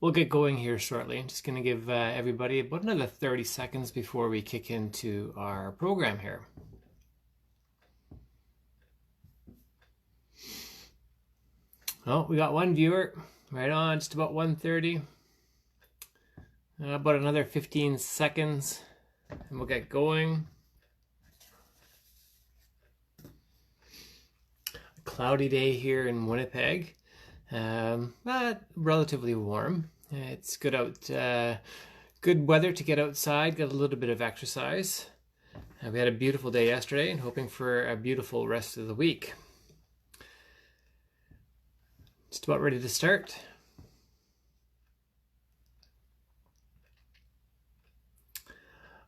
We'll get going here shortly. I'm just going to give everybody about another 30 seconds before we kick into our program here. Oh, we got one viewer right on, just about 1:30. About another 15 seconds and we'll get going. A cloudy day here in Winnipeg, but relatively warm. It's good out, good weather to get outside, get a little bit of exercise. We had a beautiful day yesterday and hoping for a beautiful rest of the week. Just about ready to start.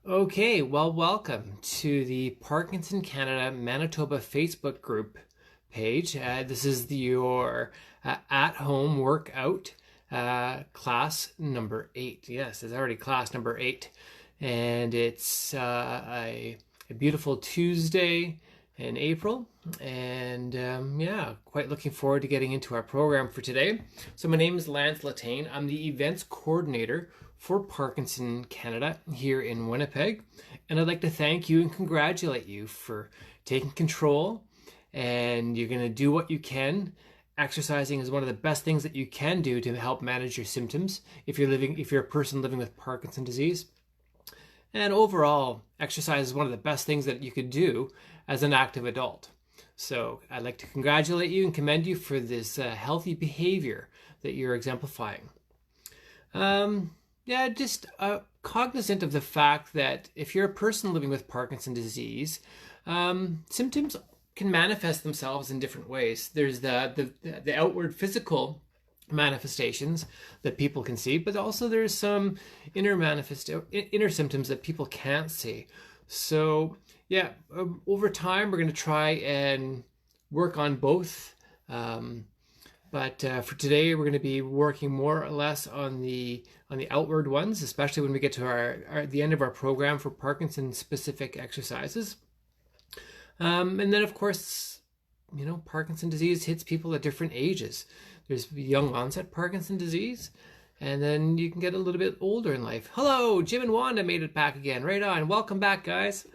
Okay, well, welcome to the Parkinson Canada Manitoba Facebook group page. This is your at-home workout class number 8. Yes, it's already class number 8. And it's a beautiful Tuesday in April. And yeah, quite looking forward to getting into our program for today. So my name is Lance Letain. I'm the events coordinator for Parkinson Canada here in Winnipeg. And I'd like to thank you and congratulate you for taking control. And you're going to do what you can. Exercising is one of the best things that you can do to help manage your symptoms if you're a person living with Parkinson's disease. And overall, exercise is one of the best things that you could do as an active adult. So I'd like to congratulate you and commend you for this healthy behavior that you're exemplifying. Yeah, just cognizant of the fact that if you're a person living with Parkinson's disease, symptoms can manifest themselves in different ways. There's the outward physical manifestations that people can see, but also there's some inner symptoms that people can't see. So yeah, over time we're going to try and work on both. But for today, we're going to be working more or less on the outward ones, especially when we get to the end of our program for Parkinson's specific exercises. And then, of course, you know, Parkinson's disease hits people at different ages. There's young onset Parkinson's disease, and then you can get a little bit older in life. Hello, Jim and Wanda made it back again. Right on. Welcome back, guys.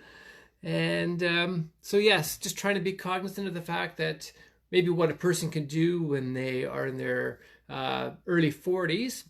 And so, yes, just trying to be cognizant of the fact that maybe what a person can do when they are in their early 40s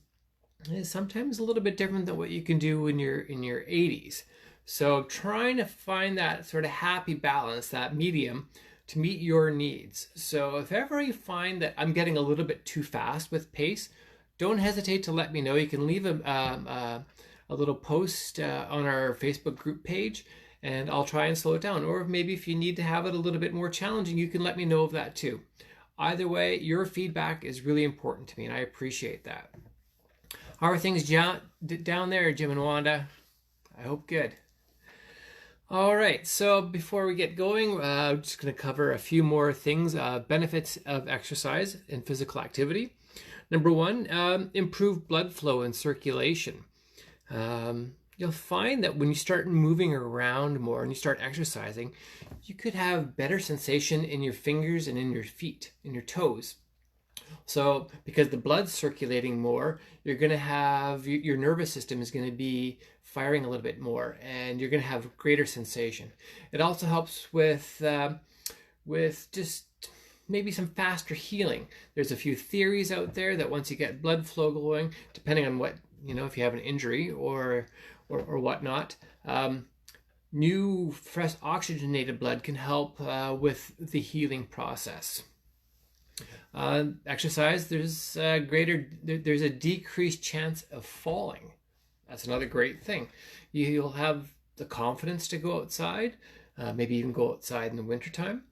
is sometimes a little bit different than what you can do when you're in your 80s. So trying to find that sort of happy balance, that medium, to meet your needs. So if ever you find that I'm getting a little bit too fast with pace, don't hesitate to let me know. You can leave a little post on our Facebook group page, and I'll try and slow it down. Or maybe if you need to have it a little bit more challenging, you can let me know of that too. Either way, your feedback is really important to me, and I appreciate that. How are things down there, Jim and Wanda? I hope good. All right, so before we get going, I'm just going to cover a few more things, benefits of exercise and physical activity. Number one, improve blood flow and circulation. You'll find that when you start moving around more and you start exercising, you could have better sensation in your fingers and in your feet, in your toes. So because the blood's circulating more, you're going to have, your nervous system is going to be firing a little bit more, and you're going to have greater sensation. It also helps with just maybe some faster healing. There's a few theories out there that once you get blood flow going, depending on what, you know, if you have an injury or whatnot, new fresh oxygenated blood can help with the healing process. Exercise, there's a decreased chance of falling. That's another great thing. You'll have the confidence to go outside, maybe even go outside in the wintertime,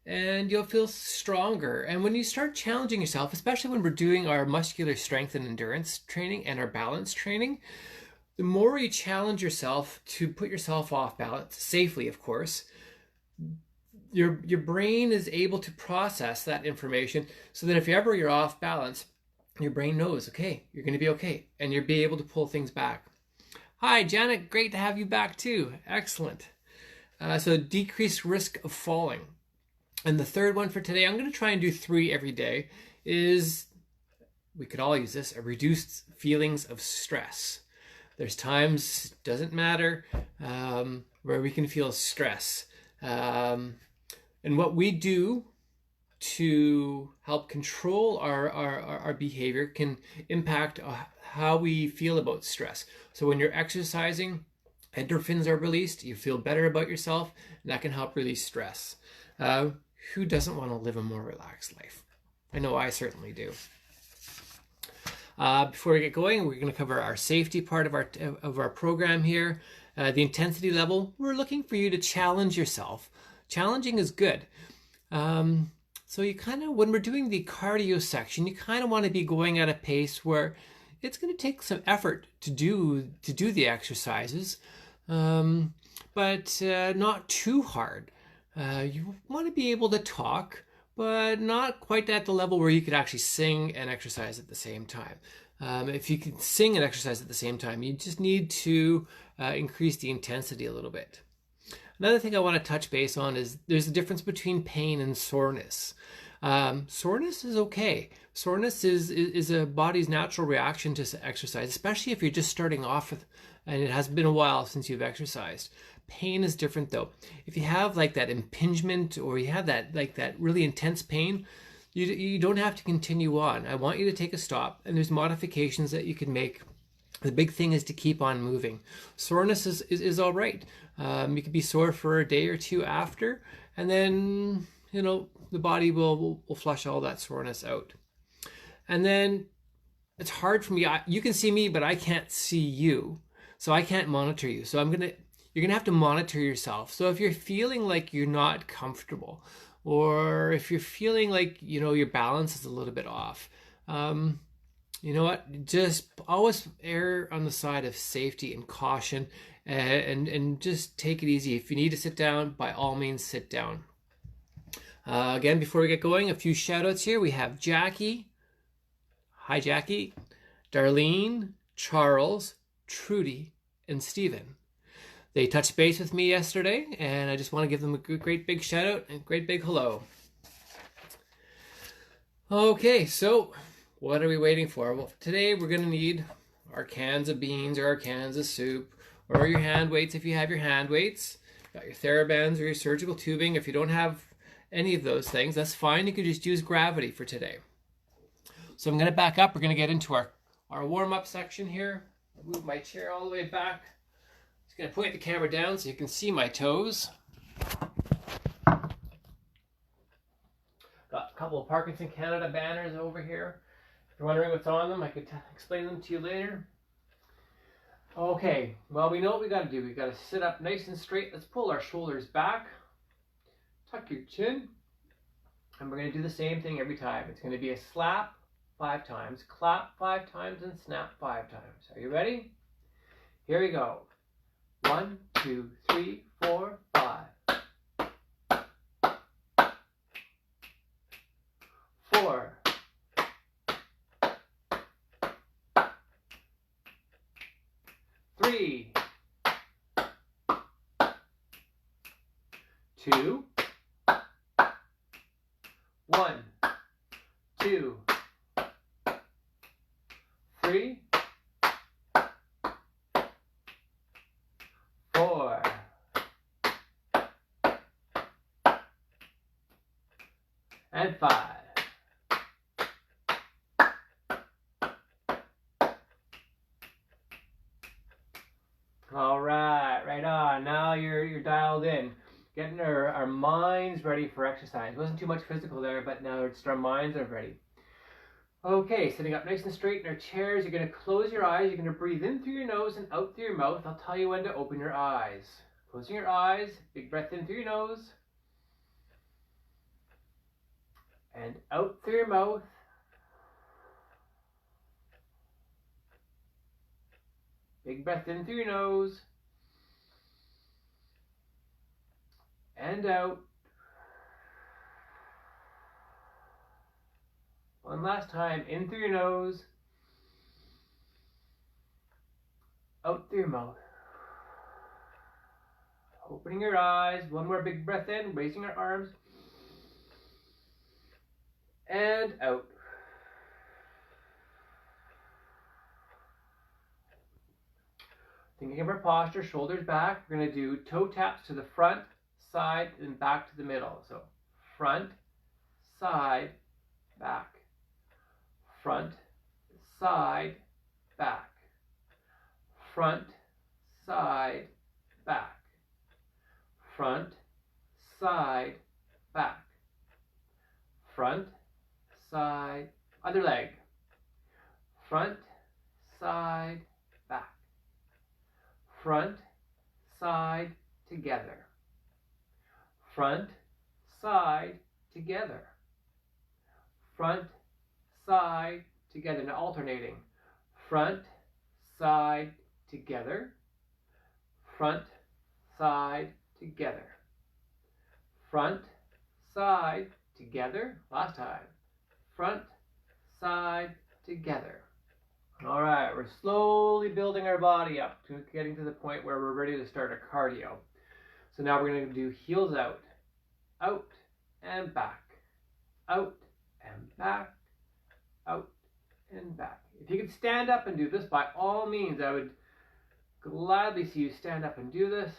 and you'll feel stronger. And when you start challenging yourself, especially when we're doing our muscular strength and endurance training and our balance training, the more you challenge yourself to put yourself off balance, safely of course, your brain is able to process that information so that if ever you're off balance, your brain knows, okay, you're going to be okay, and you'll be able to pull things back. Hi, Janet. Great to have you back too. Excellent. So decreased risk of falling. And the third one for today, I'm going to try and do 3 every day, is we could all use this, a reduced feelings of stress. There's times, doesn't matter, where we can feel stress. And what we do to help control our behavior can impact how we feel about stress. So when you're exercising, endorphins are released, you feel better about yourself, and that can help release stress. Who doesn't want to live a more relaxed life? I know I certainly do. Before we get going, we're going to cover our safety part of our program here. The intensity level, we're looking for you to challenge yourself. Challenging is good. So you kind of, when we're doing the cardio section, you kind of want to be going at a pace where it's going to take some effort to do the exercises, but not too hard. You want to be able to talk, but not quite at the level where you could actually sing and exercise at the same time. If you can sing and exercise at the same time, you just need to increase the intensity a little bit. Another thing I want to touch base on is there's a difference between pain and soreness. Soreness is okay. Soreness is a body's natural reaction to exercise, especially if you're just starting off with, and it has been a while since you've exercised. Pain is different though. If you have like that impingement or you have that really intense pain, you don't have to continue on. I want you to take a stop, and there's modifications that you can make. The big thing is to keep on moving. Soreness is all right. You could be sore for a day or two after, and then the body will flush all that soreness out. And then it's hard for me. You can see me, but I can't see you, so I can't monitor you. So you're gonna have to monitor yourself. So if you're feeling like you're not comfortable, or if you're feeling like your balance is a little bit off, you know what? Just always err on the side of safety and caution, and just take it easy. If you need to sit down, by all means, sit down. Again, before we get going, a few shout outs here. We have Jackie. Hi, Jackie. Darlene, Charles, Trudy, and Stephen. They touched base with me yesterday, and I just want to give them a great big shout out and great big hello. Okay, so what are we waiting for? Well, today we're going to need our cans of beans or our cans of soup, or your hand weights if you have your hand weights. Got your TheraBands or your surgical tubing. If you don't have any of those things, that's fine. You could just use gravity for today. So I'm going to back up. We're going to get into our warm-up section here. I'll move my chair all the way back. Just going to point the camera down so you can see my toes. Got a couple of Parkinson Canada banners over here. If you're wondering what's on them, I could explain them to you later. Okay, well, we know what we got to do. We got to sit up nice and straight. Let's pull our shoulders back. Tuck your chin. And we're going to do the same thing every time. It's going to be a slap 5 times, clap 5 times, and snap 5 times. Are you ready? Here we go. 1, 2, 3, 4, 5. 4. 3. 2. 1, 2, 3, 4, and 5. All right, right on. Now you're dialed in. Getting our minds ready for exercise. Wasn't too much physical there, but now just our minds are ready. Okay, sitting up nice and straight in our chairs. You're going to close your eyes. You're going to breathe in through your nose and out through your mouth. I'll tell you when to open your eyes. Closing your eyes. Big breath in through your nose. And out through your mouth. Big breath in through your nose. And out. One last time, in through your nose, out through your mouth. Opening your eyes, one more big breath in, raising your arms, and out. Thinking of our posture, shoulders back. We're going to do toe taps to the front, side, and back to the middle. So front, side, back. Front, side, back. Front, side, back. Front, side, back. Front, side, other leg. Front, side, back. Front, side, together. Front, side, together. Front, side, together. Now alternating. Front, side, together. Front, side, together. Front, side, together. Last time. Front, side, together. All right, we're slowly building our body up to getting to the point where we're ready to start our cardio. So now we're going to do heels out, out and back, out and back, out and back. If you could stand up and do this, by all means, I would gladly see you stand up and do this,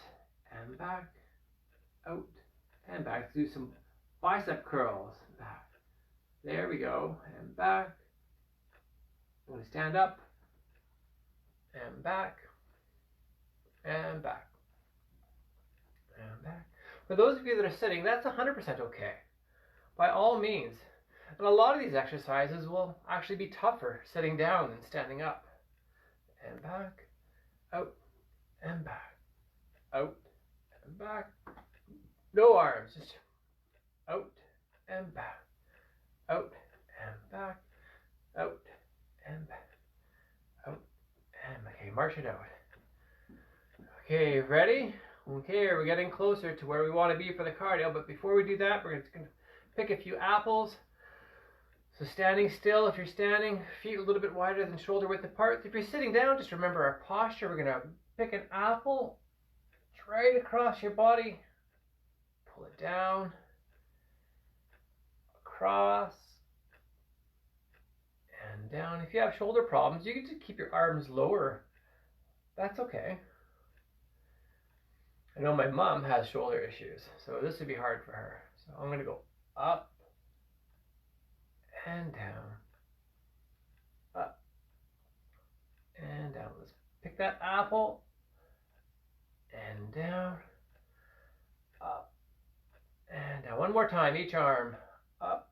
and back, out and back. Let's do some bicep curls, back. There we go, and back. I'm going to stand up, and back, and back, and back. For those of you that are sitting, that's 100% okay. By all means. And a lot of these exercises will actually be tougher sitting down than standing up. And back, out, and back, out, and back. No arms, just out, and back, out, and back, out, and back, out, and back. Okay, march it out. Okay, ready? Okay, we're getting closer to where we want to be for the cardio, but before we do that, we're just going to pick a few apples. So standing still, if you're standing, feet a little bit wider than shoulder width apart. If you're sitting down, just remember our posture. We're going to pick an apple right across your body, pull it down, across, and down. If you have shoulder problems, you can just keep your arms lower. That's okay. I know my mom has shoulder issues, so this would be hard for her. So I'm going to go up and down, up and down. Let's pick that apple and down, up and down. One more time, each arm, up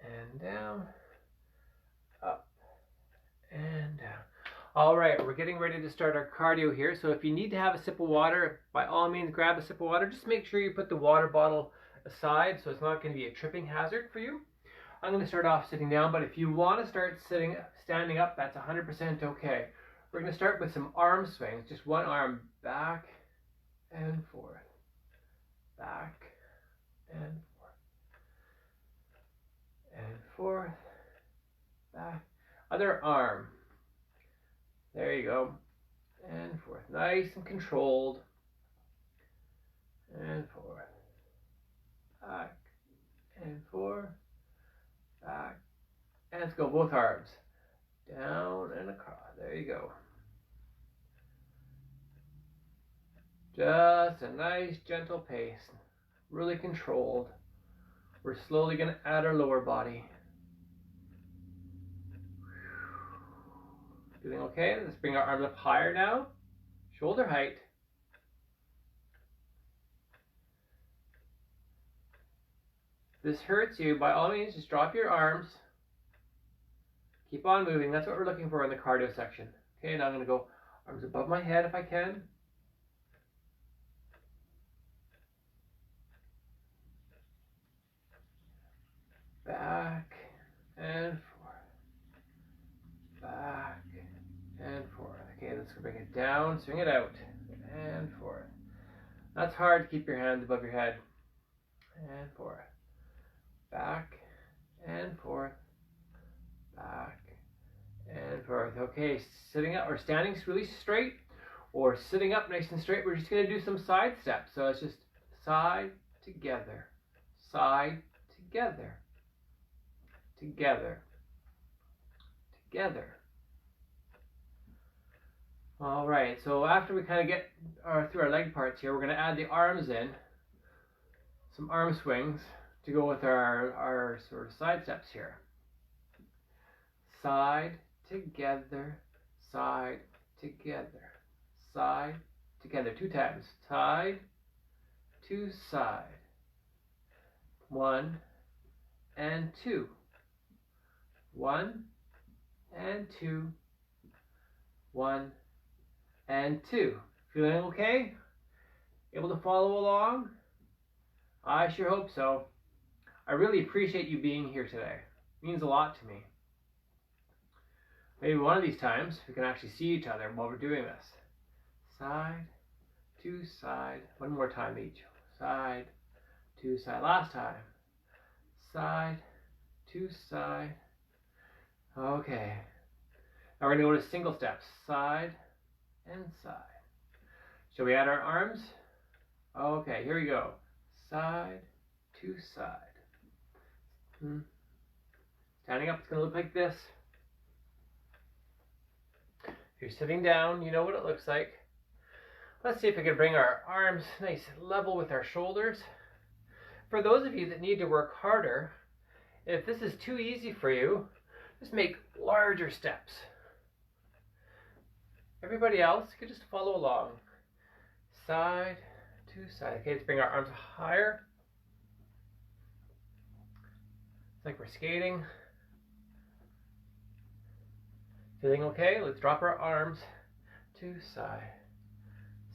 and down, up and down. All right, we're getting ready to start our cardio here. So if you need to have a sip of water, by all means grab a sip of water. Just make sure you put the water bottle aside so it's not going to be a tripping hazard for you. I'm going to start off sitting down, but if you want to start standing up, that's 100% okay. We're going to start with some arm swings. Just one arm back and forth, back and forth, and forth, back. Other arm. There you go. And forth. Nice and controlled. And forth. Back and forth. Back. And let's go both arms. Down and across. There you go. Just a nice gentle pace. Really controlled. We're slowly going to add our lower body. Feeling okay? Let's bring our arms up higher now. Shoulder height. If this hurts you, by all means, just drop your arms. Keep on moving. That's what we're looking for in the cardio section. Okay, now I'm going to go arms above my head if I can. Back and forth. Back and forth. Okay, let's bring it down, swing it out, and forth. That's hard to keep your hands above your head. And forth. Back and forth. Back and forth. Okay, sitting up or standing really straight, or sitting up nice and straight. We're just going to do some side steps. So it's just side, together, side, together, together, together, All right, so after we kind of get through our leg parts here, we're going to add the arms in, some arm swings to go with our sort of side steps here. Side, together, side, together, side, together. 2 times. Side, to side. 1 and 2. 1 and 2. 1 and 2. Feeling okay? Able to follow along? I sure hope so. I really appreciate you being here today. It means a lot to me. Maybe one of these times we can actually see each other while we're doing this. Side to side. One more time each. Side to side. Last time. Side to side. Okay. Now we're going to go to single steps. Side and side. Shall we add our arms? Okay, here we go. Side to side. Standing up, it's going to look like this. If you're sitting down, you know what it looks like. Let's see if we can bring our arms nice level with our shoulders. For those of you that need to work harder, if this is too easy for you, just make larger steps. Everybody else could just follow along. Side to side. Okay, let's bring our arms higher. It's like we're skating. Feeling okay? Let's drop our arms to side,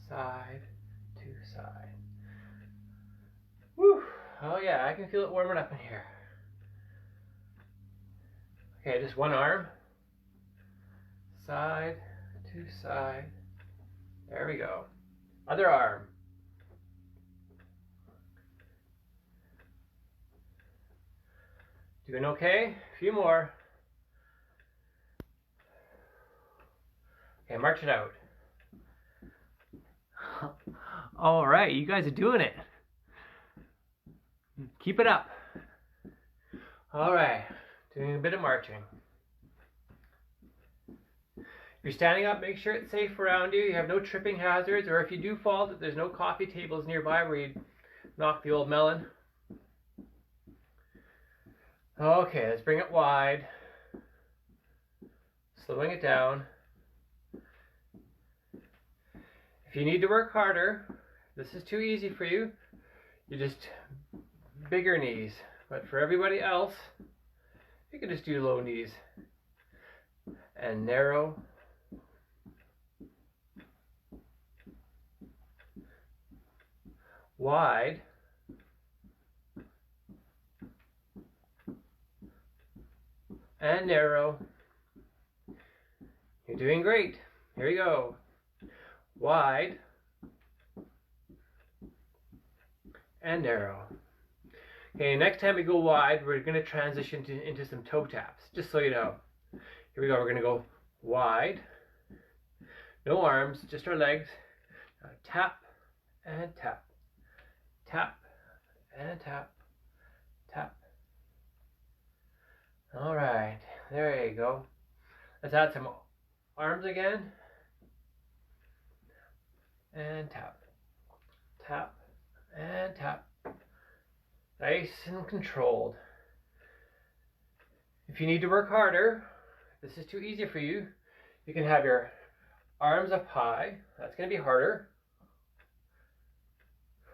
side to side. Woo! Oh yeah, I can feel it warming up in here. Okay, just one arm. Side to side. There we go. Other arm. Doing okay? A few more. Okay, march it out. All right, you guys are doing it. Keep it up. All right, doing a bit of marching. If you're standing up, make sure it's safe around you. You have no tripping hazards, or if you do fall, that there's no coffee tables nearby where you knock the old melon. Okay, let's bring it wide. Slowing it down. If you need to work harder, this is too easy for you, you just bigger knees. But for everybody else, you can just do low knees and narrow. Wide. And narrow. You're doing great. Here we go. Wide and narrow. Okay, next time we go wide, we're going to transition into some toe taps, just so you know. Here we go, we're going to go wide, no arms, just our legs. Now tap and tap, tap and tap, tap. All right, there you go. Let's add some arms again. And tap, tap, and tap. Nice and controlled. If you need to work harder, if this is too easy for you, you can have your arms up high. That's going to be harder.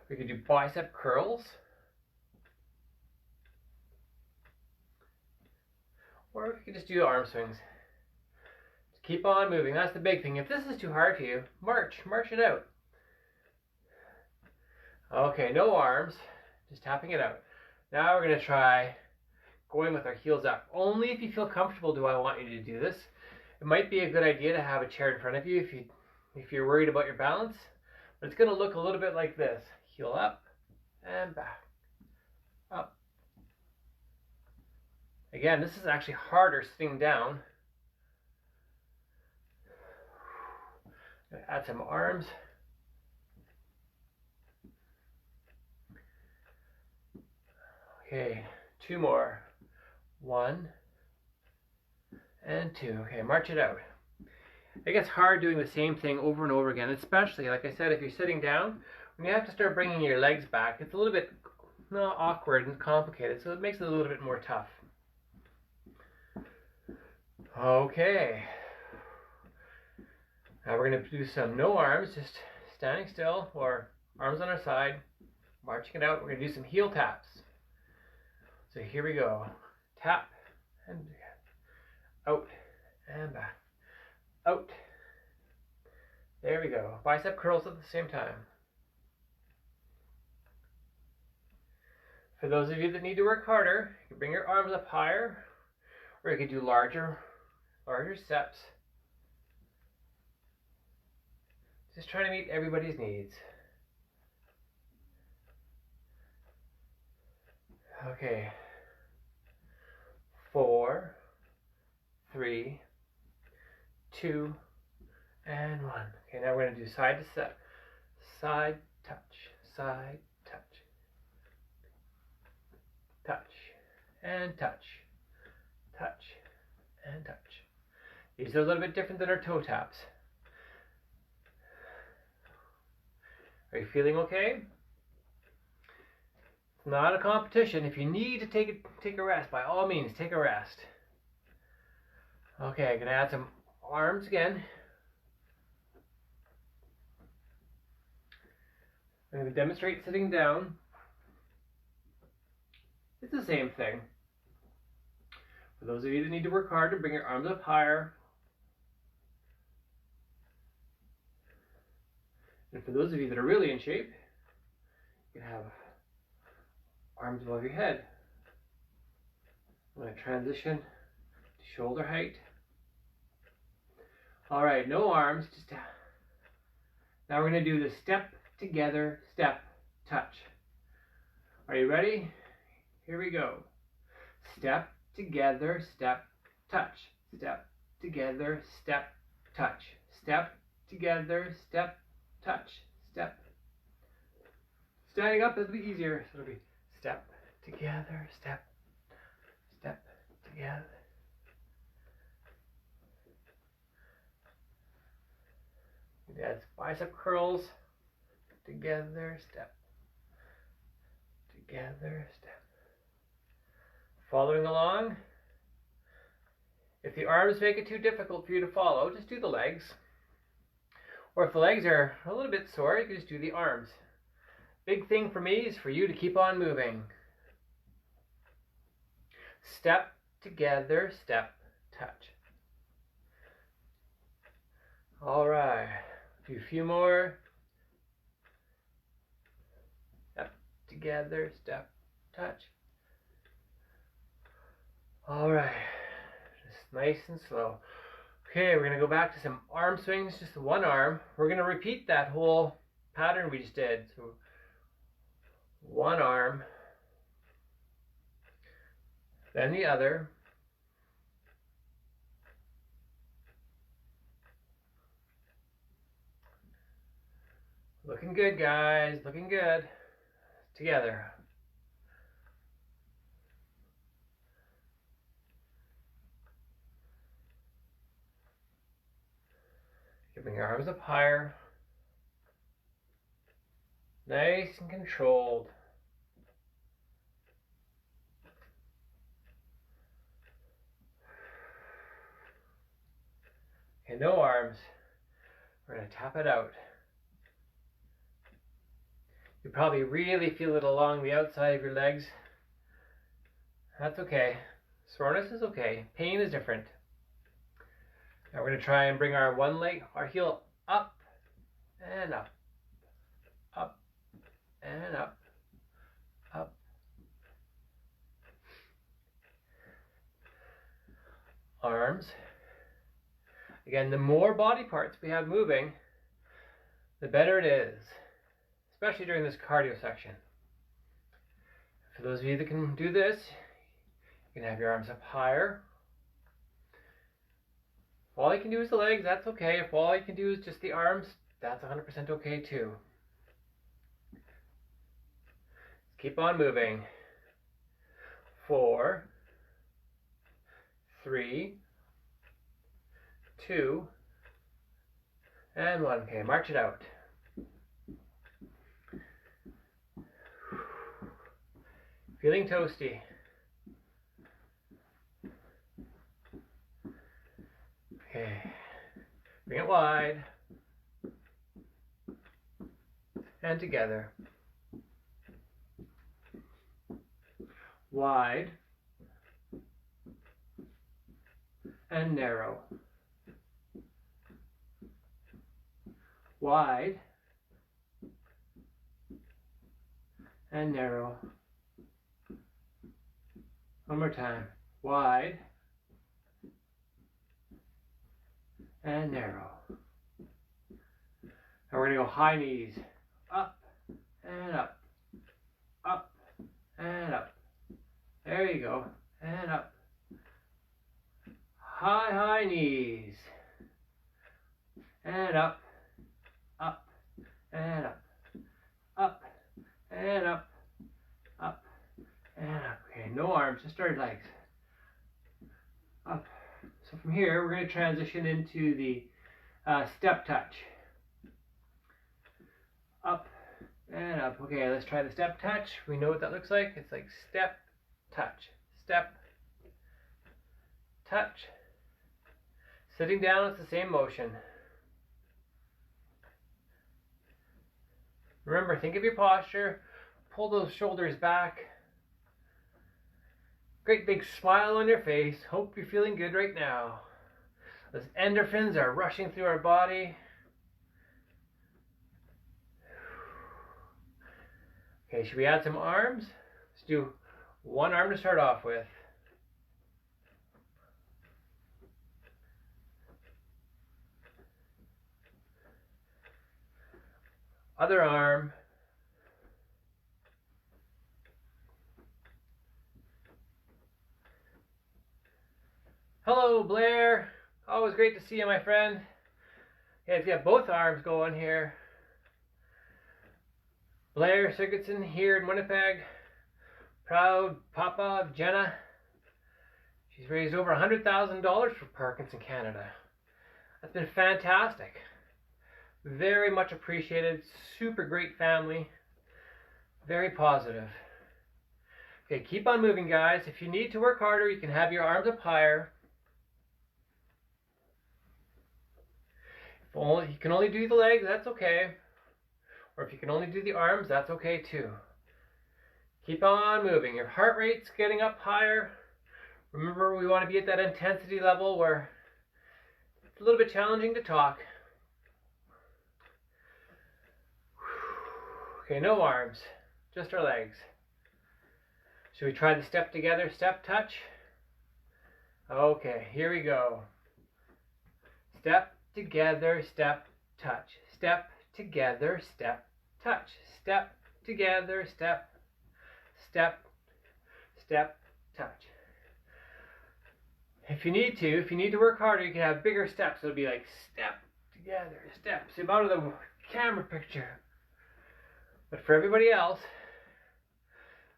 We could do bicep curls. Or we could just do arm swings. Keep on moving. That's the big thing. If this is too hard for you, march it out. Okay, no arms, just tapping it out. Now we're going to try going with our heels up. Only if you feel comfortable do I want you to do this. It might be a good idea to have a chair in front of you if you're worried about your balance. But it's going to look a little bit like this. Heel up and back. Up. Again, this is actually harder sitting down. Add some arms. Okay, 2 more. 1 and 2. Okay, march it out. It gets hard doing the same thing over and over again, especially, like I said, if you're sitting down, when you have to start bringing your legs back, it's a little bit awkward and complicated, so it makes it a little bit more tough. Okay. Now we're going to do some no arms, just standing still or arms on our side, marching it out. We're going to do some heel taps. So here we go. Tap and out and back. Out. There we go. Bicep curls at the same time. For those of you that need to work harder, you can bring your arms up higher, or you can do larger steps. Just trying to meet everybody's needs. Okay. 4, 3, 2, and 1. Okay, now we're going to do side to side, touch, touch, and touch, touch, and touch. These are a little bit different than our toe taps. Are you feeling okay? It's not a competition. If you need to take a rest, by all means, take a rest. Okay, I'm going to add some arms again. I'm going to demonstrate sitting down. It's the same thing. For those of you that need to work hard, to bring your arms up higher. And for those of you that are really in shape, you can have arms above your head. I'm going to transition to shoulder height. All right, no arms, just now we're going to do the step together, step, touch. Are you ready? Here we go. Step together, step, touch. Step together, step, touch. Step together, step, touch. Step. Standing up, it'll be easier. So it'll be step together, step, step together. That's bicep curls. Together, step. Together, step. Following along. If the arms make it too difficult for you to follow, just do the legs. Or if the legs are a little bit sore, you can just do the arms. Big thing for me is for you to keep on moving. Step, together, step, touch. All right. Do a few more. Step, together, step, touch. All right. Just nice and slow. Okay, we're going to go back to some arm swings, just one arm. We're going to repeat that whole pattern we just did. So one arm, then the other. Looking good, guys. Looking good. Together. Bring your arms up higher. Nice and controlled. Okay, no arms. We're going to tap it out. You probably really feel it along the outside of your legs. That's okay. Soreness is okay. Pain is different. Now we're going to try and bring our one leg, our heel up and up, up and up, up. Arms. Again, the more body parts we have moving, the better it is, especially during this cardio section. For those of you that can do this, you can have your arms up higher. If all you can do is the legs, that's okay. If all you can do is just the arms, that's 100% okay too. Keep on moving. 4, 3, 2, And 1. Okay, march it out. Feeling toasty. Okay, bring it wide. And together. Wide. And narrow. Wide. And narrow. One more time. Wide. And narrow. Now we're going to go high knees. Up and up. Up and up. There you go. And up. High, high knees. And up. Up and up. Up and up. Up and up. Okay, no arms, just our legs. Up. So from here, we're going to transition into the step touch. Up and up. Okay, let's try the step touch. We know what that looks like. It's like step, touch, step, touch. Sitting down, it's the same motion. Remember, think of your posture. Pull those shoulders back. Great big smile on your face. Hope you're feeling good right now. Those endorphins are rushing through our body. Okay, should we add some arms? Let's do one arm to start off with. Other arm. Hello, Blair. Always great to see you, my friend. Yeah, let's get both arms going here. Blair Sigurdsson here in Winnipeg. Proud papa of Jenna. She's raised over $100,000 for Parkinson Canada. That's been fantastic. Very much appreciated. Super great family. Very positive. Okay, keep on moving, guys. If you need to work harder, you can have your arms up higher. If you can only do the legs, that's okay. Or if you can only do the arms, that's okay too. Keep on moving. Your heart rate's getting up higher. Remember, we want to be at that intensity level where it's a little bit challenging to talk. Okay, no arms, just our legs. Should we try the step together, step touch? Okay, here we go. Step together, step touch. Step together, step touch. Step together, step, step, step, touch. If you need to work harder, you can have bigger steps. It'll be like step together, step. See, out of the camera picture. But for everybody else,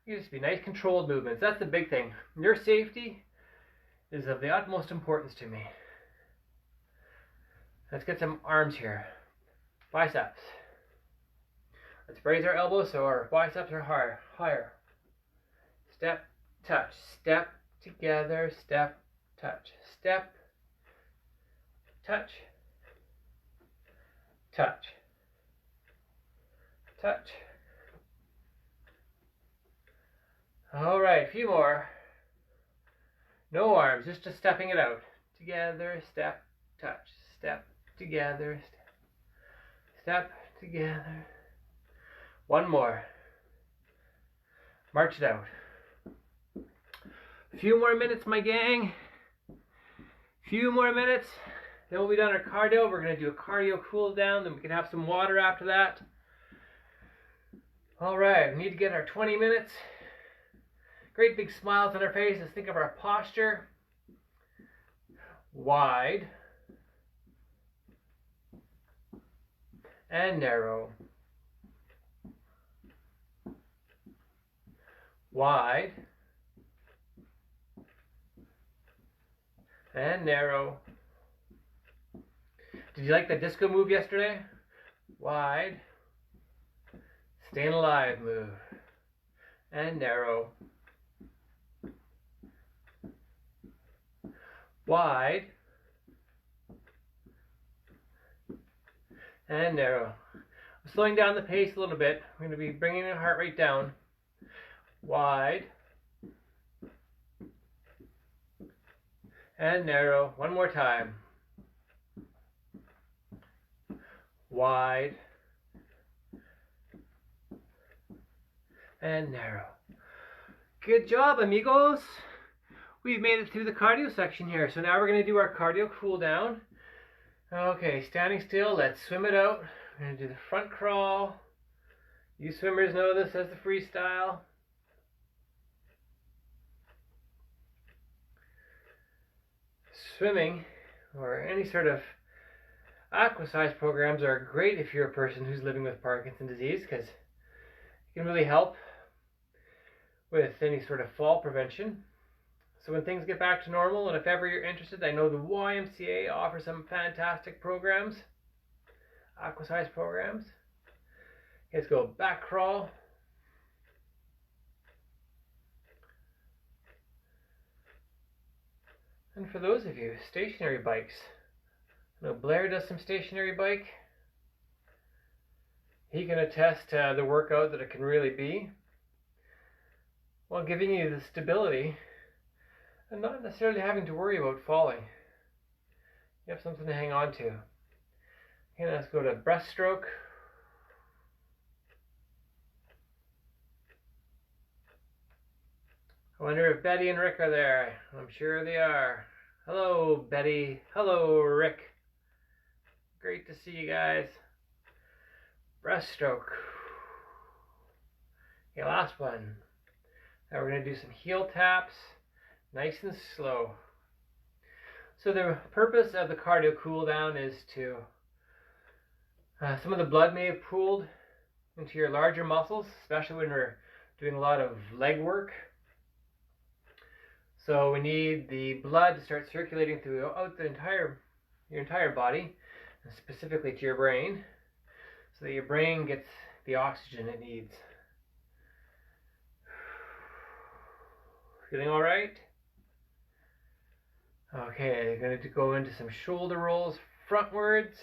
you just be nice controlled movements. That's the big thing. Your safety is of the utmost importance to me. Let's get some arms here. Biceps. Let's raise our elbows so our biceps are higher. Step, touch. Step together, step, touch. Step, touch, touch, touch. All right, a few more. No arms, just stepping it out. Together, step, touch. Step, together, step, together. One more. March it out. A few more minutes, my gang. Few more minutes. Then we'll be done our cardio. We're going to do a cardio cool down. Then we can have some water after that. All right, we need to get our 20 minutes. Great big smiles on our faces. Think of our posture. Wide. And narrow. Wide. And narrow. Did you like that disco move yesterday? Wide. Staying alive move. And narrow. Wide. And narrow. I'm slowing down the pace a little bit. I'm going to be bringing the heart rate down. Wide. And narrow. One more time. Wide. And narrow. Good job, amigos. We've made it through the cardio section here. So now we're going to do our cardio cool down. Okay, standing still, let's swim it out. We're going to do the front crawl. You swimmers know this as the freestyle. Swimming or any sort of aquascience programs are great if you're a person who's living with Parkinson's disease, because it can really help with any sort of fall prevention. So when things get back to normal, and if ever you're interested, I know the YMCA offers some fantastic programs, aquascience programs. Let's go back crawl. And for those of you, stationary bikes. I know Blair does some stationary bike. He can attest to the workout that it can really be, while giving you the stability and not necessarily having to worry about falling. You have something to hang on to. Okay, let's go to breaststroke. I wonder if Betty and Rick are there. I'm sure they are. Hello, Betty. Hello, Rick. Great to see you guys. Breaststroke. Okay, last one. Now we're going to do some heel taps. Nice and slow. So the purpose of the cardio cool down is to, some of the blood may have pooled into your larger muscles, especially when we're doing a lot of leg work. So we need the blood to start circulating throughout your entire body, and specifically to your brain, so that your brain gets the oxygen it needs. Feeling all right? Okay, I'm going to go into some shoulder rolls frontwards.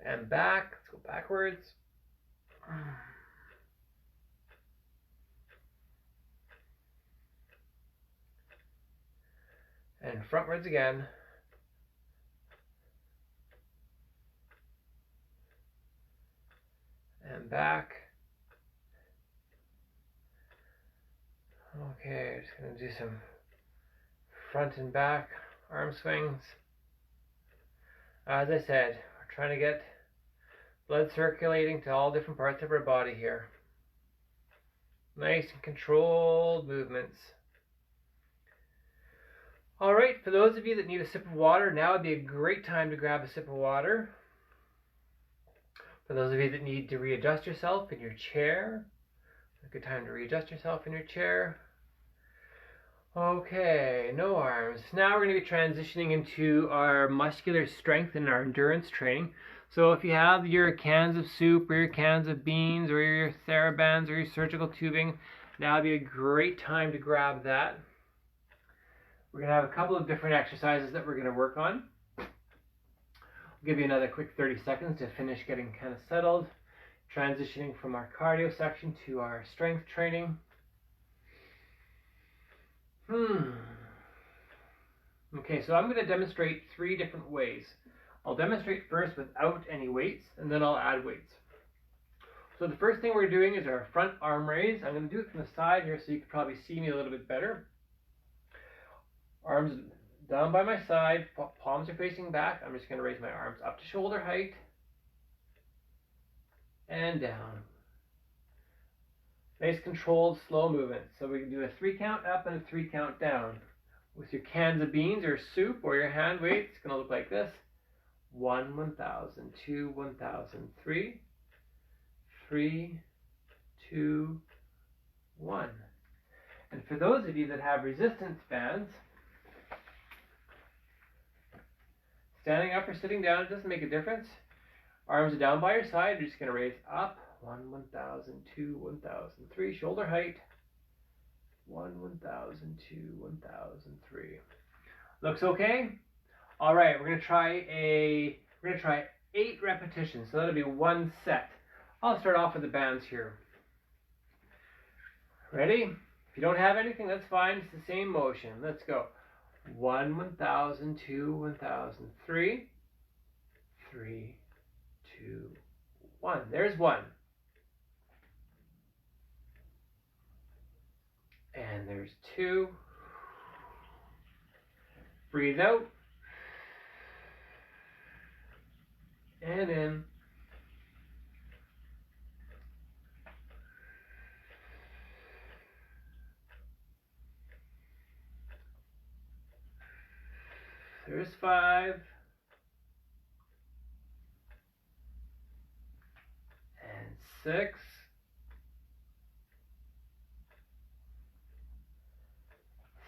And back. Let's go backwards. And frontwards again. And back. Okay, just going to do some front and back arm swings. As I said, we're trying to get blood circulating to all different parts of our body here. Nice and controlled movements. Alright, for those of you that need a sip of water, now would be a great time to grab a sip of water. For those of you that need to readjust yourself in your chair, a good time to readjust yourself in your chair. Okay, no arms. Now we're going to be transitioning into our muscular strength and our endurance training. So if you have your cans of soup or your cans of beans or your TheraBands or your surgical tubing, now would be a great time to grab that. We're going to have a couple of different exercises that we're going to work on. I'll give you another quick 30 seconds to finish getting kind of settled, transitioning from our cardio section to our strength training. Okay, so I'm going to demonstrate 3 different ways. I'll demonstrate first without any weights, and then I'll add weights. So the first thing we're doing is our front arm raise. I'm going to do it from the side here so you can probably see me a little bit better. Arms down by my side, palms are facing back. I'm just going to raise my arms up to shoulder height and down. Nice controlled slow movement. So we can do a 3 count up and a 3 count down. With your cans of beans or soup or your hand weights, it's going to look like this. 1, 1,000, 2, 1,000, 3, 3, 2, 1. And for those of you that have resistance bands, standing up or sitting down, it doesn't make a difference. Arms are down by your side. You're just going to raise up. 1, 1,000, 2, 1,000, 3. Shoulder height. 1, 1,000, 2, 1,000, 3. Looks okay? All right, we're going to try 8 repetitions. So that'll be 1 set. I'll start off with the bands here. Ready? If you don't have anything, that's fine. It's the same motion. Let's go. 1, 1,000, 2, 1,000, 3. 3, 2, 1. There's 1. And there's 2. Breathe out. And in. There's 5. And 6.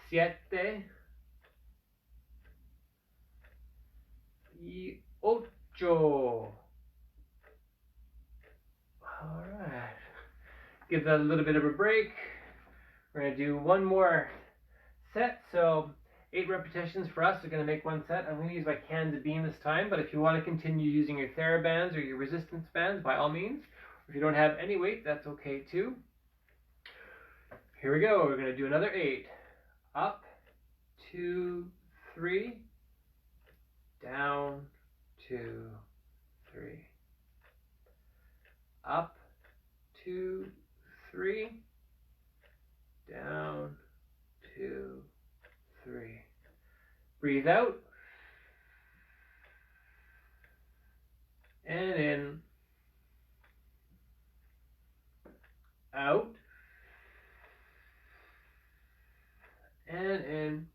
7. Y 8. All right. Give that a little bit of a break. We're going to do one more set. So 8 repetitions for us are going to make 1 set. I'm going to use my cans of bean this time, but if you want to continue using your TheraBands or your resistance bands, by all means. If you don't have any weight, that's okay too. Here we go. We're going to do another 8. Up, 2, 3. Down, 2, 3. Up, 2, 3. Down, 2, 3. Breathe out. And in. Out. And in.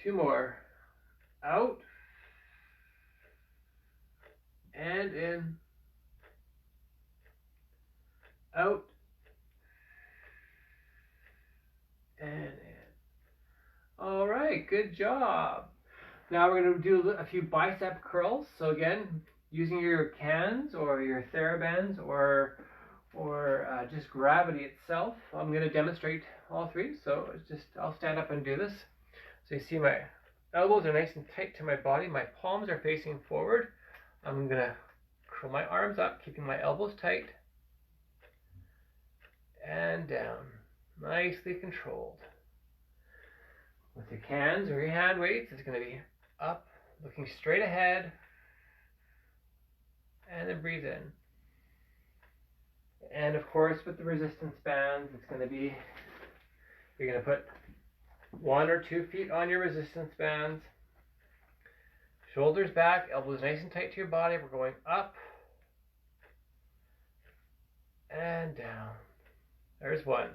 2 more. Out. And in. Out. And in. All right, good job. Now we're going to do a few bicep curls. So again, using your cans or your TheraBands or just gravity itself. I'm going to demonstrate all 3. So I'll stand up and do this. So you see my elbows are nice and tight to my body. My palms are facing forward. I'm going to curl my arms up, keeping my elbows tight. And down. Nicely controlled. With your cans or your hand weights, it's going to be up, looking straight ahead. And then breathe in. And of course, with the resistance bands, it's going to be, you're going to put 1 or 2 feet on your resistance bands. Shoulders back, elbows nice and tight to your body. We're going up and down. There's 1.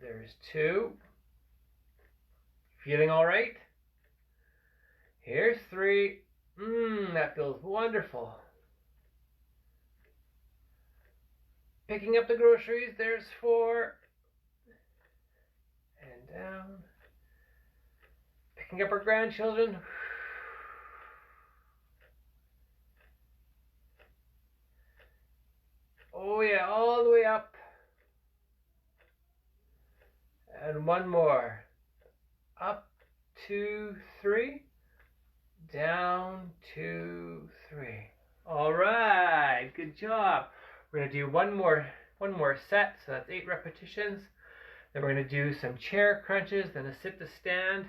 There's 2. Feeling all right? Here's 3. That feels wonderful. Picking up the groceries, there's 4. And down. Picking up our grandchildren. Oh yeah, all the way up. And 1 more. Up, 2, 3. Down, 2, 3. All right, good job. We're going to do one more set, so that's 8 repetitions. Then we're going to do some chair crunches, then a sit to stand.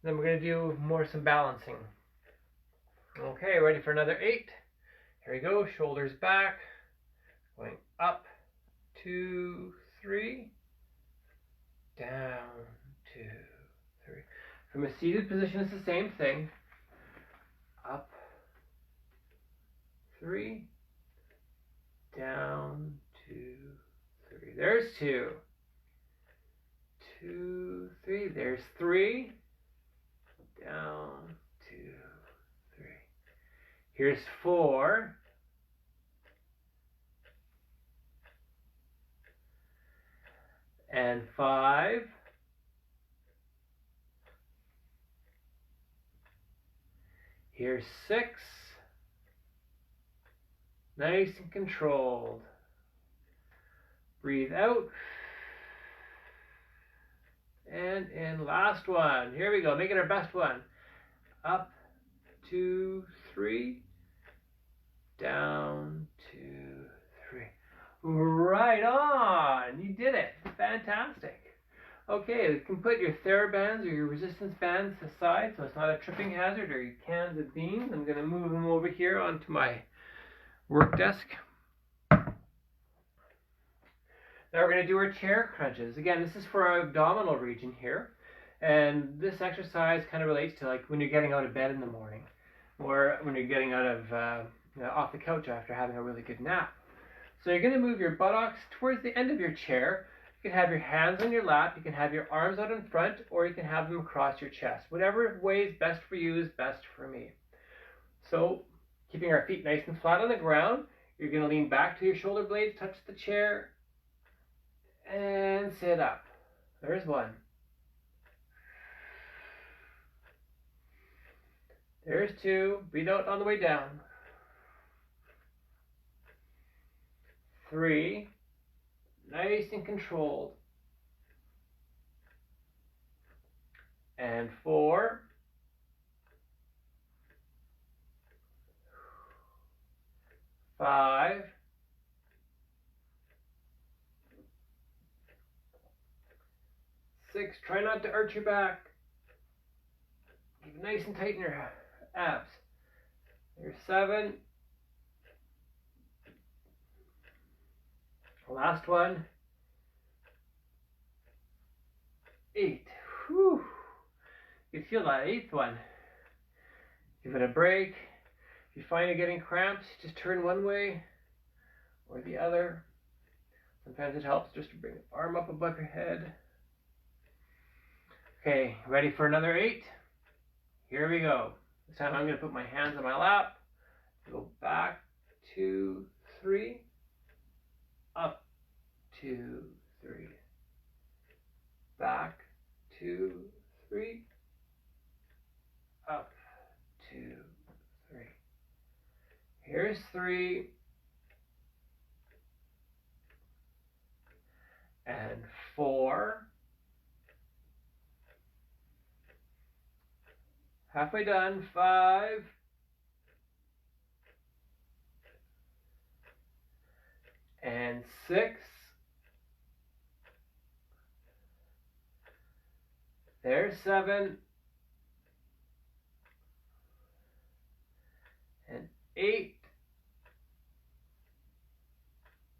Then we're going to do some balancing. Okay, ready for another 8? Here we go, shoulders back, going up, 2, 3, down, 2, 3. From a seated position, it's the same thing. Up, 3, down, 2, 3. There's 2. 2, 3. There's 3. Down, 2, 3. Here's 4. and 5. Here's 6. Nice and controlled. Breathe out. And in. Last one. Here we go. Make it our best one. Up, 2, 3. Down, 2, 3. Right on. You did it. Fantastic. Okay, you can put your TheraBands or your resistance bands aside so it's not a tripping hazard, or your cans of beans. I'm going to move them over here onto my work desk. Now we're going to do our chair crunches. Again, this is for our abdominal region here. And this exercise kind of relates to like when you're getting out of bed in the morning, or when you're getting out of off the couch after having a really good nap. So you're going to move your buttocks towards the end of your chair. You can have your hands on your lap, you can have your arms out in front, or you can have them across your chest. Whatever way is best for you is best for me. So, keeping our feet nice and flat on the ground, you're going to lean back to your shoulder blades, touch the chair, and sit up. There's one. There's 2. Breathe out on the way down. 3. Nice and controlled. And 4. 5. 6. Try not to arch your back. Keep it nice and tight in your abs. There's 7. Last one. 8. Whew. You can feel that 8th one. Give it a break. If you find you're getting cramps, just turn one way or the other. Sometimes it helps just to bring the arm up above your head. Okay, ready for another 8? Here we go. This time I'm going to put my hands on my lap. Go back, 2, 3. Up, 2, 3. Back, 2, 3. Up, 2, 3. Here's 3. And 4. Halfway done. 5. And 6. There's 7. And 8.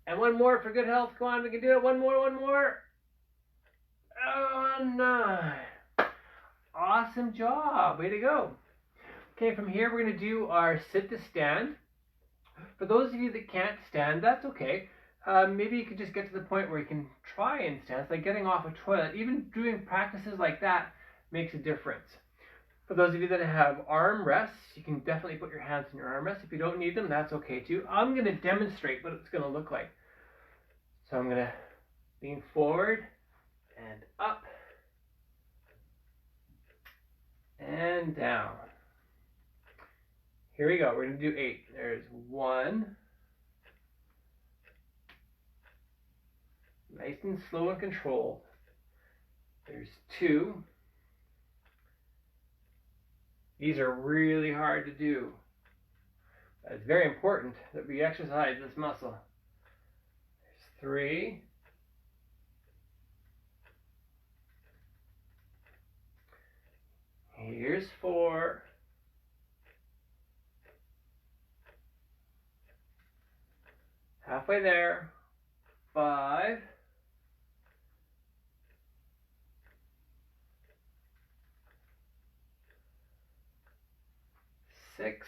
And one more for good health. Come on, we can do it. One more, one more. Oh, 9. Awesome job. Way to go. Okay, from here we're going to do our sit to stand. For those of you that can't stand, that's okay. Maybe you could just get to the point where you can try and stand. It's like getting off a toilet. Even doing practices like that makes a difference. For those of you that have arm rests, you can definitely put your hands in your arm rests. If you don't need them, that's okay too. I'm going to demonstrate what it's going to look like. So I'm going to lean forward and up and down. Here we go. We're going to do 8. There's 1. Nice and slow and controlled. There's 2. These are really hard to do. But it's very important that we exercise this muscle. There's 3. Here's 4. Halfway there. 5. 6.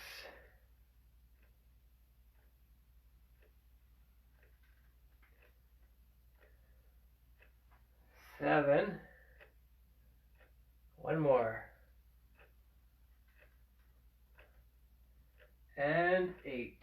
7. One more. And 8.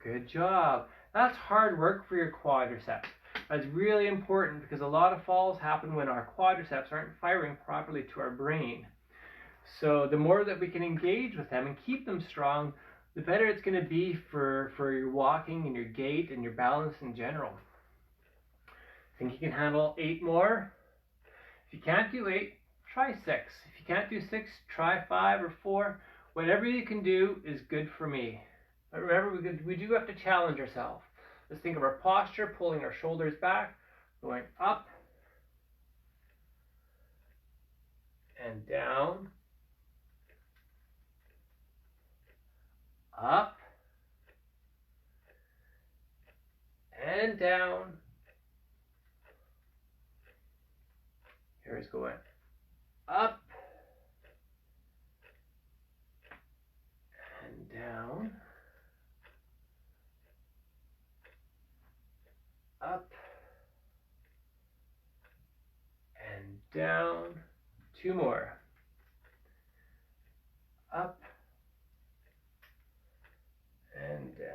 Good job. That's hard work for your quadriceps. That's really important because a lot of falls happen when our quadriceps aren't firing properly to our brain. So the more that we can engage with them and keep them strong, the better it's going to be for your walking and your gait and your balance in general. Think you can handle 8 more? If you can't do 8, try 6. If you can't do 6, try 5 or 4. Whatever you can do is good for me. But remember, we do have to challenge ourselves. Let's think of our posture, pulling our shoulders back, going up and down, up and down. Here's going up and down, up and down. 2 more. Up and down.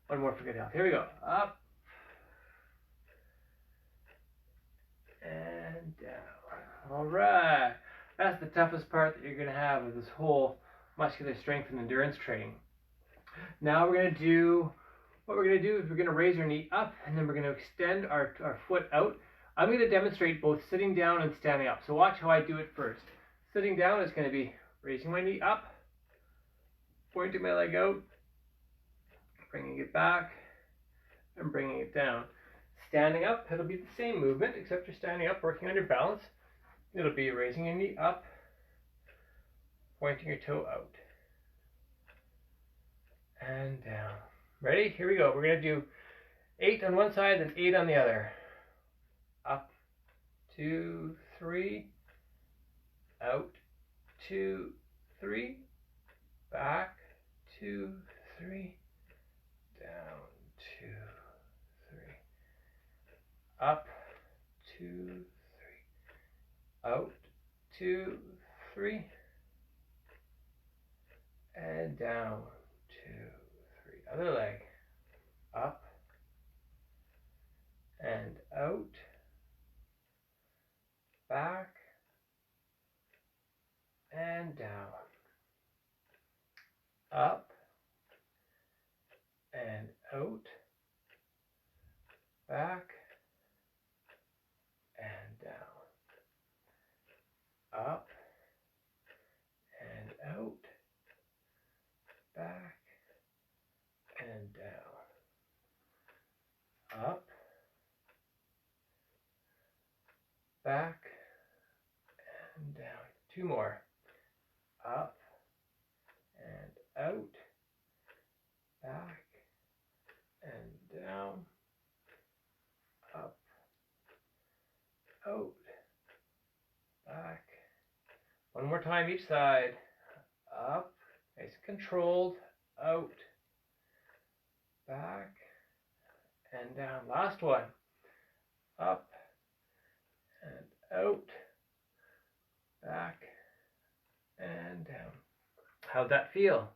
1 more for good health. Here we go. Up and down. All right. That's the toughest part that you're going to have of this whole muscular strength and endurance training. Now what we're going to do is we're going to raise our knee up, and then we're going to extend our foot out. I'm going to demonstrate both sitting down and standing up. So watch how I do it first. Sitting down is going to be raising my knee up, pointing my leg out, bringing it back, and bringing it down. Standing up, it'll be the same movement, except you're standing up, working on your balance. It'll be raising your knee up, pointing your toe out, and down. Ready? Here we go. We're going to do 8 on one side and 8 on the other. Up, 2, 3, out, 2, 3, back, 2, 3, down, 2, 3, up, 2, 3, out, 2, 3, and down, 2, 3. Other leg, up and out, back and down, up and out, back and down, up and out, back and down, up, back and down. 2 more. Up and out, back and down, up, out, back. 1 more time each side. Up, nice and controlled, out, back and down. Last one. Up and out, back and down. How'd that feel?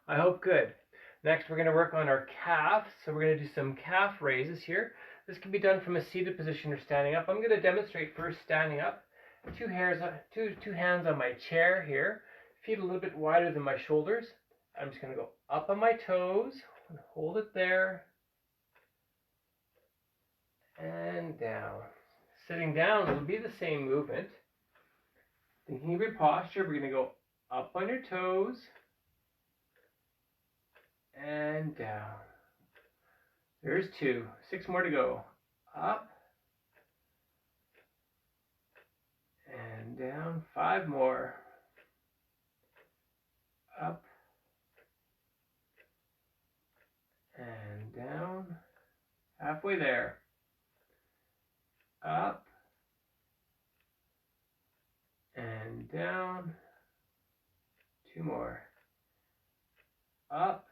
I hope good. Next, we're going to work on our calves. So we're going to do some calf raises here. This can be done from a seated position or standing up. I'm going to demonstrate first standing up. 2 hands on my chair here. Feet a little bit wider than my shoulders. I'm just going to go up on my toes and hold it there and down. Sitting down will be the same movement. Thinking of your posture, we're going to go up on your toes and down. There's 2. 6 more to go. Up and down. 5 more. Up and down. Halfway there. Up and down. 2 more. Up.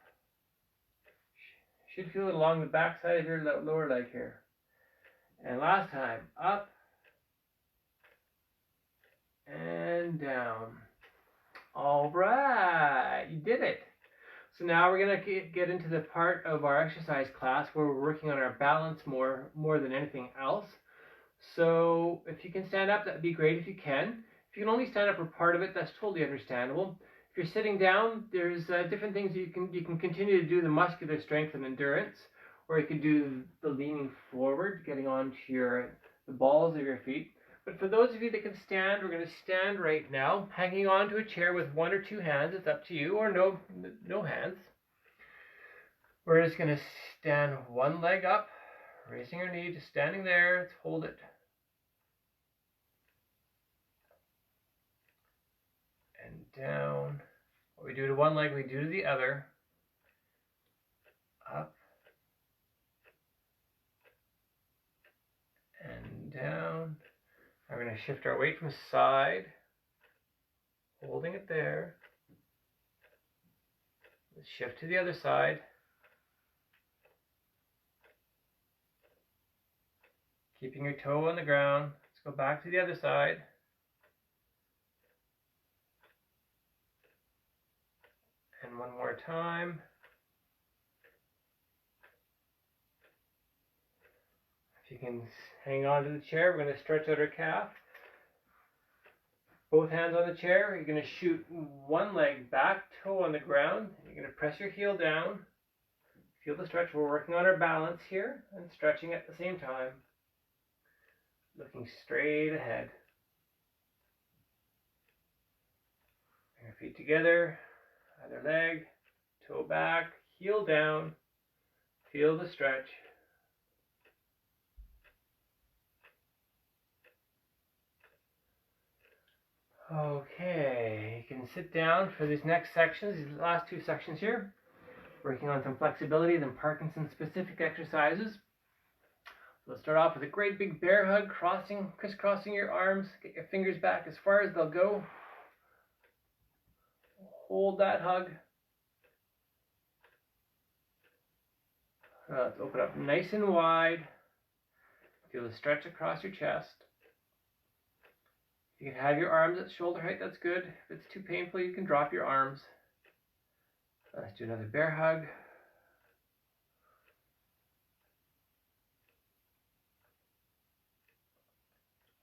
Should feel it along the back side of your lower leg here. And last time. Up and down. All right, you did it. So now we're going to get into the part of our exercise class where we're working on our balance more than anything else. So if you can stand up, that'd be great if you can. If you can only stand up for part of it, that's totally understandable. If you're sitting down, there's different things you can continue to do the muscular strength and endurance, or you can do the leaning forward, getting onto the balls of your feet. But for those of you that can stand, we're going to stand right now, hanging onto a chair with one or two hands. It's up to you, or no hands. We're just going to stand one leg up, raising our knee, just standing there. Let's hold it. And down. What we do to one leg, we do to the other. Up. And down. We're going to shift our weight from side, holding it there. Let's shift to the other side. Keeping your toe on the ground. Let's go back to the other side. And one more time. If you can hang on to the chair, we're going to stretch out our calf. Both hands on the chair. You're going to shoot one leg back, toe on the ground. You're going to press your heel down. Feel the stretch. We're working on our balance here and stretching at the same time. Looking straight ahead. Bring your feet together. Other leg, toe back, heel down. Feel the stretch. Okay, you can sit down for these next sections, these last two sections here. Working on some flexibility, then Parkinson specific exercises. So let's start off with a great big bear hug, crisscrossing your arms. Get your fingers back as far as they'll go. Hold that hug. Let's open up nice and wide. Feel the stretch across your chest. You can have your arms at shoulder height, that's good. If it's too painful, you can drop your arms. Let's do another bear hug.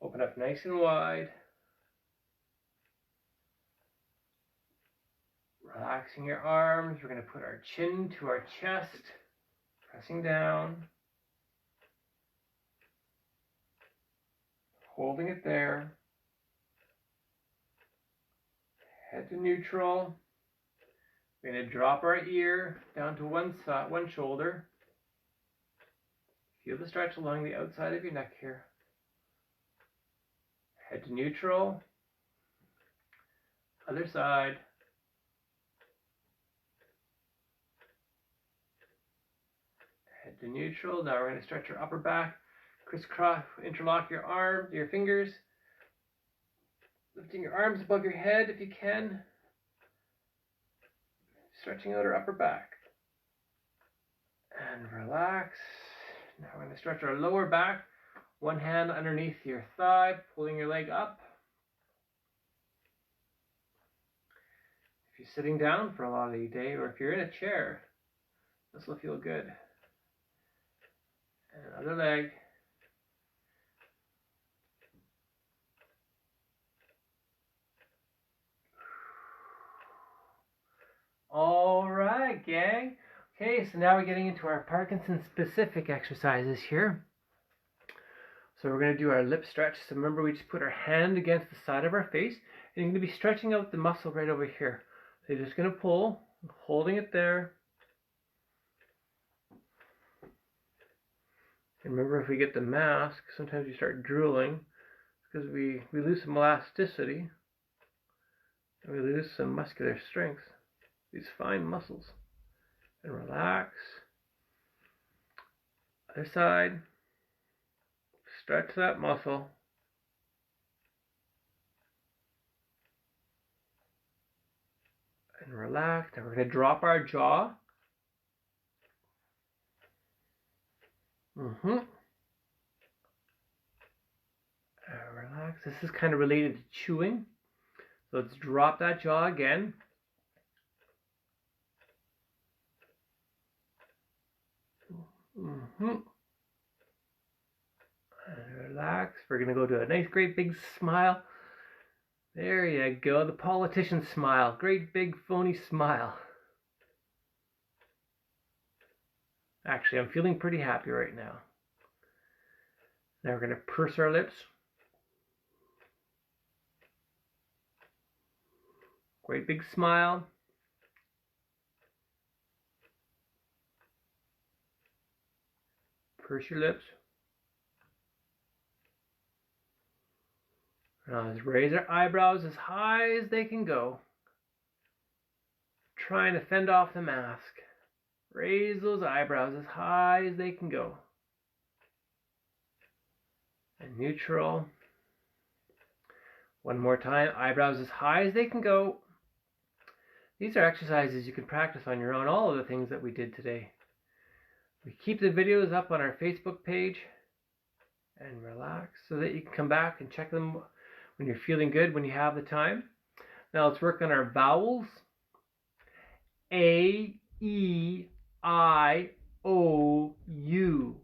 Open up nice and wide. Relaxing your arms. We're going to put our chin to our chest, pressing down. Holding it there. Head to neutral. We're going to drop our ear down to one side, one shoulder. Feel the stretch along the outside of your neck here. Head to neutral. Other side. Head to neutral. Now we're going to stretch your upper back. Crisscross, interlock your arms, your fingers. Lifting your arms above your head if you can. Stretching out our upper back. And relax. Now we're going to stretch our lower back. One hand underneath your thigh, pulling your leg up. If you're sitting down for a lot of the day, or if you're in a chair, this will feel good. And other leg. All right, gang. Okay, so now we're getting into our Parkinson specific exercises here. So we're going to do our lip stretch. So remember, we just put our hand against the side of our face, and you're going to be stretching out the muscle right over here. So you're just going to pull, holding it there. And remember, if we get the mask, sometimes you start drooling because we lose some elasticity and we lose some muscular strength. These fine muscles. And relax. Other side. Stretch that muscle. And relax. Now we're going to drop our jaw. Relax. This is kind of related to chewing. So let's drop that jaw again. And relax. We're going to go to a nice, great big smile. There you go, the politician smile. Great big phony smile. Actually, I'm feeling pretty happy right now. Now we're going to purse our lips. Great big smile. Purse your lips. Now let's raise our eyebrows as high as they can go. Trying to fend off the mask. Raise those eyebrows as high as they can go. And neutral. One more time, eyebrows as high as they can go. These are exercises you can practice on your own, all of the things that we did today. We keep the videos up on our Facebook page and relax so that you can come back and check them when you're feeling good, when you have the time. Now let's work on our vowels. A, E, I, O, U.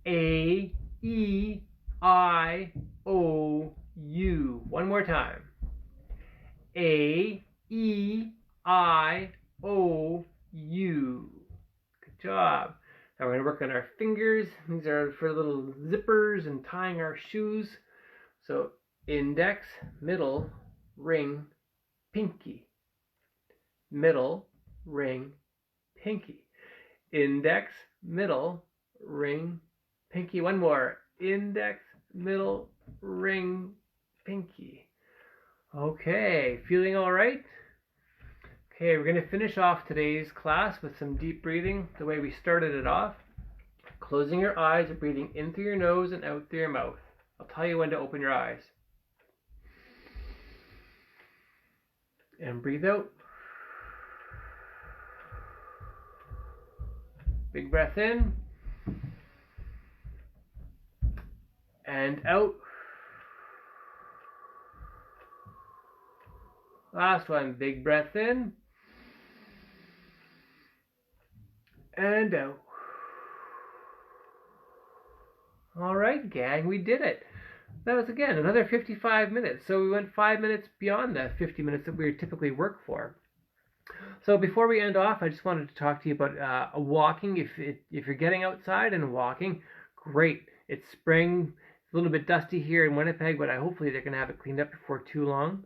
A, E, I, O, U. One more time. A, E, I, O, U. Good job. Now we're going to work on our fingers. These are for little zippers and tying our shoes. So index, middle, ring, pinky. Middle, ring, pinky. Index, middle, ring, pinky. One more. Index, middle, ring, pinky. Okay, feeling all right? Okay, we're going to finish off today's class with some deep breathing, the way we started it off. Closing your eyes and breathing in through your nose and out through your mouth. I'll tell you when to open your eyes. And breathe out. Big breath in. And out. Last one, big breath in. And out. All right, gang, we did it. That was, again, another 55 minutes. So we went 5 minutes beyond the 50 minutes that we typically work for. So before we end off, I just wanted to talk to you about walking. If you're getting outside and walking, great. It's spring. It's a little bit dusty here in Winnipeg, but hopefully they're going to have it cleaned up before too long.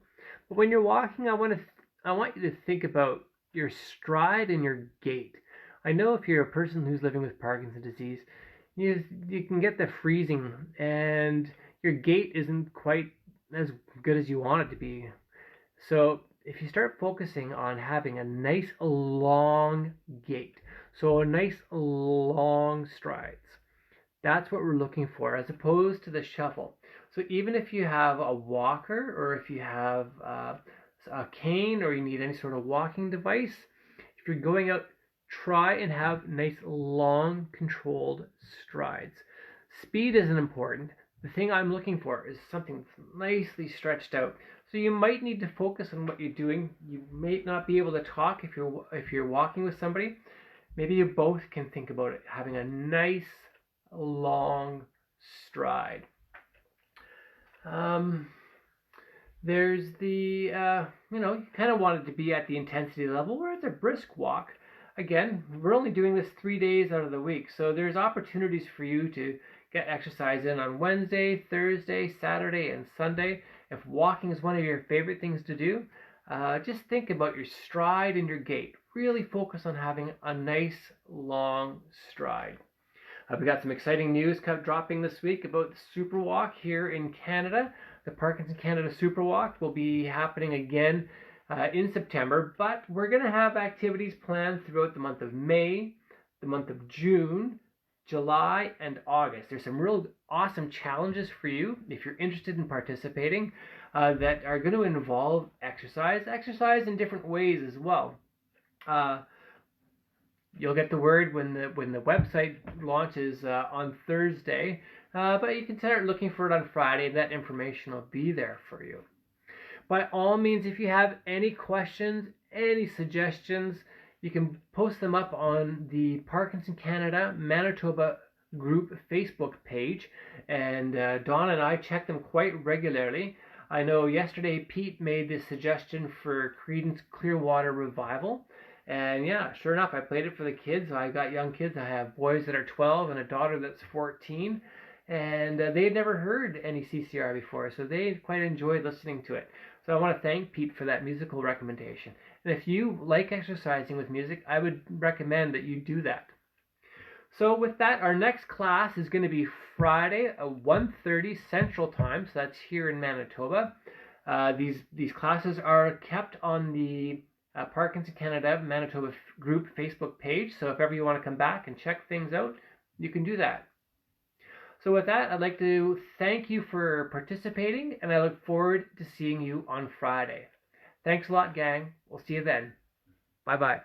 But when you're walking, I want you to think about your stride and your gait. I know if you're a person who's living with Parkinson's disease, you can get the freezing and your gait isn't quite as good as you want it to be. So if you start focusing on having a nice long gait, so a nice long strides, that's what we're looking for as opposed to the shuffle. So even if you have a walker or if you have a cane or you need any sort of walking device, if you're going out, try and have nice long controlled strides. Speed isn't important. The thing I'm looking for is something nicely stretched out. So you might need to focus on what you're doing. You may not be able to talk if you're walking with somebody. Maybe you both can think about it, having a nice long stride. There's the, you kind of want it to be at the intensity level where it's a brisk walk. Again, we're only doing this 3 days out of the week, so there's opportunities for you to get exercise in on Wednesday, Thursday, Saturday, and Sunday. If walking is one of your favorite things to do, just think about your stride and your gait. Really focus on having a nice long stride. We got some exciting news dropping this week about the Super Walk here in Canada. The Parkinson's Canada Super Walk will be happening again in September, but we're going to have activities planned throughout the month of May, the month of June, July, and August. There's some real awesome challenges for you if you're interested in participating that are going to involve exercise in different ways as well. You'll get the word when the website launches on Thursday, but you can start looking for it on Friday, and that information will be there for you. By all means, if you have any questions, any suggestions, you can post them up on the Parkinson Canada Manitoba group Facebook page, and Dawn and I check them quite regularly. I know yesterday Pete made this suggestion for Creedence Clearwater Revival, and yeah, sure enough, I played it for the kids. I got young kids. I have boys that are 12 and a daughter that's 14, and they had never heard any CCR before, so they quite enjoyed listening to it. So I want to thank Pete for that musical recommendation. And if you like exercising with music, I would recommend that you do that. So with that, our next class is going to be Friday at 1:30 Central Time, so that's here in Manitoba. These classes are kept on the Parkinson Canada Manitoba group Facebook page, so if ever you want to come back and check things out, you can do that. So with that, I'd like to thank you for participating, and I look forward to seeing you on Friday. Thanks a lot, gang. We'll see you then. Bye-bye.